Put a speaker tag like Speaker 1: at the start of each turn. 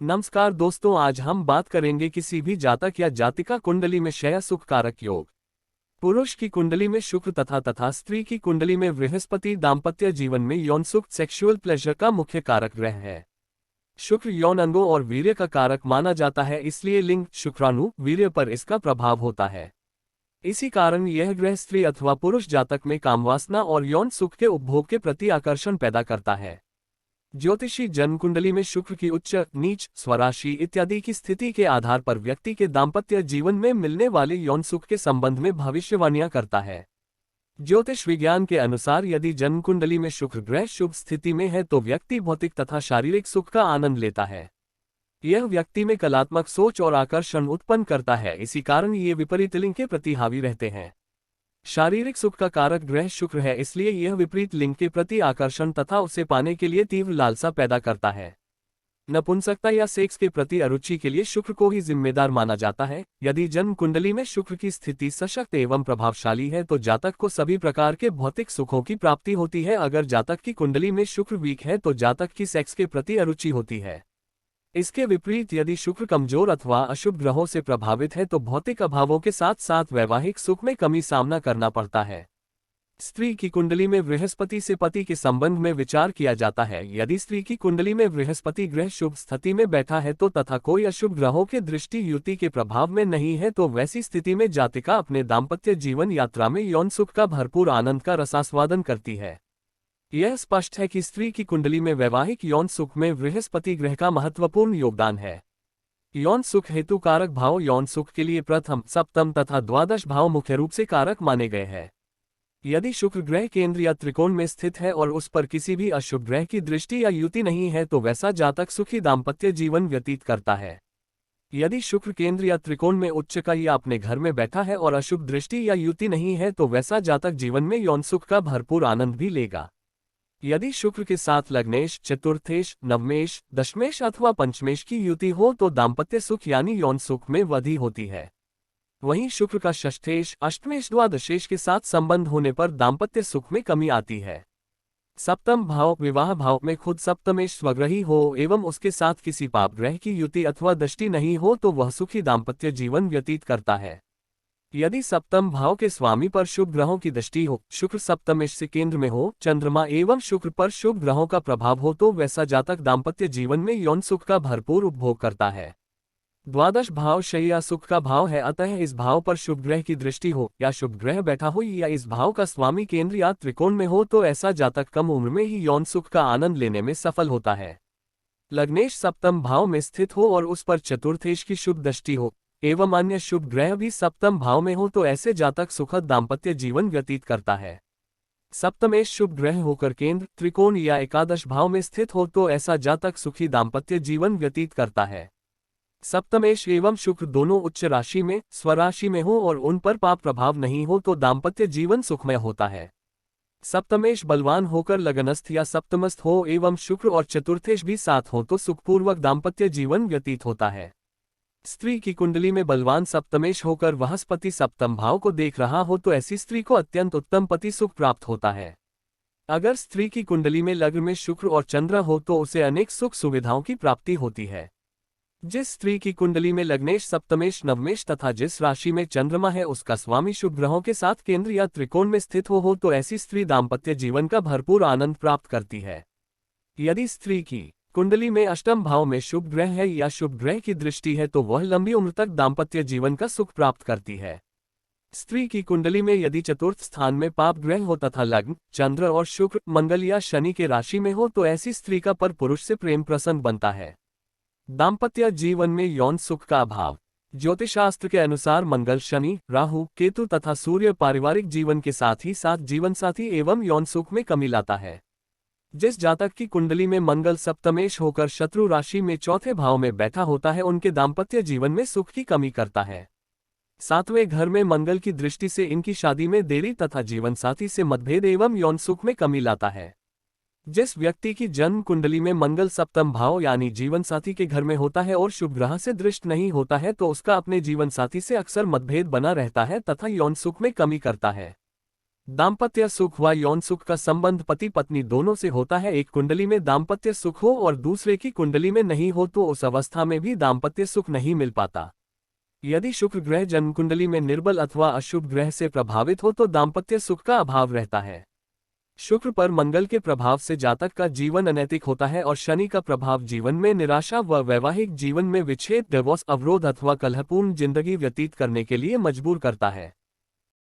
Speaker 1: नमस्कार दोस्तों, आज हम बात करेंगे किसी भी जातक या जातिका कुंडली में क्षय सुख कारक योग। पुरुष की कुंडली में शुक्र तथा स्त्री की कुंडली में बृहस्पति दाम्पत्य जीवन में यौन सुख सेक्सुअल प्लेजर का मुख्य कारक ग्रह है। शुक्र यौन अंगों और वीर्य का कारक माना जाता है, इसलिए लिंग, शुक्राणु, वीर्य पर इसका प्रभाव होता है। इसी कारण यह ग्रह स्त्री अथवा पुरुष जातक में कामवासना और यौन सुख के उपभोग के प्रति आकर्षण पैदा करता है। ज्योतिषी जन्म कुंडली में शुक्र की उच्च, नीच, स्वराशि इत्यादि की स्थिति के आधार पर व्यक्ति के दाम्पत्य जीवन में मिलने वाले यौन सुख के संबंध में भविष्यवाणियां करता है। ज्योतिष विज्ञान के अनुसार यदि जन्म कुंडली में शुक्र ग्रह शुभ स्थिति में है तो व्यक्ति भौतिक तथा शारीरिक सुख का आनंद लेता है। यह व्यक्ति में कलात्मक सोच और आकर्षण उत्पन्न करता है, इसी कारण ये विपरीत लिंग के प्रति हावी रहते हैं। शारीरिक सुख का कारक ग्रह शुक्र है, इसलिए यह विपरीत लिंग के प्रति आकर्षण तथा उसे पाने के लिए तीव्र लालसा पैदा करता है। नपुंसकता या सेक्स के प्रति अरुचि के लिए शुक्र को ही जिम्मेदार माना जाता है। यदि जन्म कुंडली में शुक्र की स्थिति सशक्त एवं प्रभावशाली है तो जातक को सभी प्रकार के भौतिक सुखों की प्राप्ति होती है। अगर जातक की कुंडली में शुक्र वीक है तो जातक की सेक्स के प्रति अरुचि होती है। इसके विपरीत यदि शुक्र कमजोर अथवा अशुभ ग्रहों से प्रभावित है तो भौतिक अभावों के साथ साथ वैवाहिक सुख में कमी सामना करना पड़ता है। स्त्री की कुंडली में बृहस्पति से पति के संबंध में विचार किया जाता है। यदि स्त्री की कुंडली में बृहस्पति ग्रह शुभ स्थिति में बैठा है तो तथा कोई अशुभ ग्रहों के दृष्टि युति के प्रभाव में नहीं है तो वैसी स्थिति में जातिका अपने दाम्पत्य जीवन यात्रा में यौन सुख का भरपूर आनंद का रसास्वादन करती है। यह स्पष्ट है कि स्त्री की कुंडली में वैवाहिक यौन सुख में बृहस्पति ग्रह का महत्वपूर्ण योगदान है। यौन सुख हेतु कारक भाव यौन सुख के लिए प्रथम, सप्तम तथा द्वादश भाव मुख्य रूप से कारक माने गए हैं। यदि शुक्र ग्रह केंद्र या त्रिकोण में स्थित है और उस पर किसी भी अशुभ ग्रह की दृष्टि या युति नहीं है तो वैसा जातक सुखी दाम्पत्य जीवन व्यतीत करता है। यदि शुक्र केंद्र या त्रिकोण में उच्च का या अपने घर में बैठा है और अशुभ दृष्टि या युति नहीं है तो वैसा जातक जीवन में यौन सुख का भरपूर आनंद भी लेगा। यदि शुक्र के साथ लग्नेश, चतुर्थेश, नवमेश, दशमेश अथवा पंचमेश की युति हो तो दाम्पत्य सुख यानी यौन सुख में वृद्धि होती है। वहीं शुक्र का षष्ठेश, अष्टमेश, द्वादशेश के साथ संबंध होने पर दाम्पत्य सुख में कमी आती है। सप्तम भाव विवाह भाव में खुद सप्तमेश स्वग्रही हो एवं उसके साथ किसी पाप ग्रह की युति अथवा दृष्टि नहीं हो तो वह सुखी दाम्पत्य जीवन व्यतीत करता है। यदि सप्तम भाव के स्वामी पर शुभ ग्रहों की दृष्टि हो, शुक्र सप्तमेश से केंद्र में हो, चंद्रमा एवं शुक्र पर शुभ ग्रहों का प्रभाव हो तो वैसा जातक दाम्पत्य जीवन में यौन सुख का भरपूर उपभोग करता है। द्वादश भाव शय्या सुख का भाव है, अतः इस भाव पर शुभ ग्रह की दृष्टि हो या शुभ ग्रह बैठा हो या इस भाव का स्वामी केंद्र या त्रिकोण में हो तो ऐसा जातक कम उम्र में ही यौन सुख का आनंद लेने में सफल होता है। लग्नेश सप्तम भाव में स्थित हो और उस पर चतुर्थेश की शुभ दृष्टि हो एवं अन्य शुभ ग्रह भी सप्तम भाव में हो तो ऐसे जातक सुखद दाम्पत्य जीवन व्यतीत करता है। सप्तमेश शुभ ग्रह होकर केंद्र, त्रिकोण या एकादश भाव में स्थित हो तो ऐसा जातक सुखी दाम्पत्य जीवन व्यतीत करता है। सप्तमेश एवं शुक्र दोनों उच्च राशि में, स्वराशि में हो और उन पर पाप प्रभाव नहीं हो तो दाम्पत्य जीवन सुखमय होता है। सप्तमेश बलवान होकर लगनस्थ या सप्तमस्थ हो एवं शुक्र और चतुर्थेश भी साथ हो तो सुखपूर्वक दाम्पत्य जीवन व्यतीत होता है। स्त्री की कुंडली में बलवान सप्तमेश होकर बृहस्पति सप्तम भाव को देख रहा हो तो ऐसी स्त्री को अत्यंत उत्तम पति सुख प्राप्त होता है। अगर स्त्री की कुंडली में लग्न में शुक्र और चंद्र हो तो उसे अनेक सुख सुविधाओं की प्राप्ति होती है। जिस स्त्री की कुंडली में लग्नेश, सप्तमेश, नवमेश तथा जिस राशि में चंद्रमा है उसका स्वामी शुभ ग्रहों के साथ केंद्र या त्रिकोण में स्थित हो तो ऐसी स्त्री दाम्पत्य जीवन का भरपूर आनंद प्राप्त करती है। यदि स्त्री की कुंडली में अष्टम भाव में शुभ ग्रह है या शुभ ग्रह की दृष्टि है तो वह लंबी उम्र तक दाम्पत्य जीवन का सुख प्राप्त करती है। स्त्री की कुंडली में यदि चतुर्थ स्थान में पाप ग्रह हो तथा लग्न, चंद्र और शुक्र, मंगल या शनि के राशि में हो तो ऐसी स्त्री का पर पुरुष से प्रेम प्रसंग बनता है। दाम्पत्य जीवन में यौन सुख का अभाव। ज्योतिषशास्त्र के अनुसार मंगल, शनि, राहु, केतु तथा सूर्य पारिवारिक जीवन के साथ ही साथ जीवनसाथी एवं यौन सुख में कमी लाता है। जिस जातक की कुंडली में मंगल सप्तमेश होकर शत्रु राशि में चौथे भाव में बैठा होता है उनके दाम्पत्य जीवन में सुख की कमी करता है। सातवें घर में मंगल की दृष्टि से इनकी शादी में देरी तथा जीवनसाथी से मतभेद एवं यौन सुख में कमी लाता है। जिस व्यक्ति की जन्म कुंडली में मंगल सप्तम भाव यानी जीवनसाथी के घर में होता है और शुभ ग्रह से दृष्ट नहीं होता है तो उसका अपने जीवनसाथी से अक्सर मतभेद बना रहता है तथा यौन सुख में कमी करता है। दाम्पत्य सुख व यौन सुख का संबंध पति पत्नी दोनों से होता है। एक कुंडली में दाम्पत्य सुख हो और दूसरे की कुंडली में नहीं हो तो उस अवस्था में भी दाम्पत्य सुख नहीं मिल पाता। यदि शुक्र ग्रह जन्म कुंडली में निर्बल अथवा अशुभ ग्रह से प्रभावित हो तो दाम्पत्य सुख का अभाव रहता है। शुक्र पर मंगल के प्रभाव से जातक का जीवन अनैतिक होता है और शनि का प्रभाव जीवन में निराशा व वैवाहिक जीवन में विच्छेद, डिवोर्स, अवरोध अथवा कलहपूर्ण जिंदगी व्यतीत करने के लिए मजबूर करता है।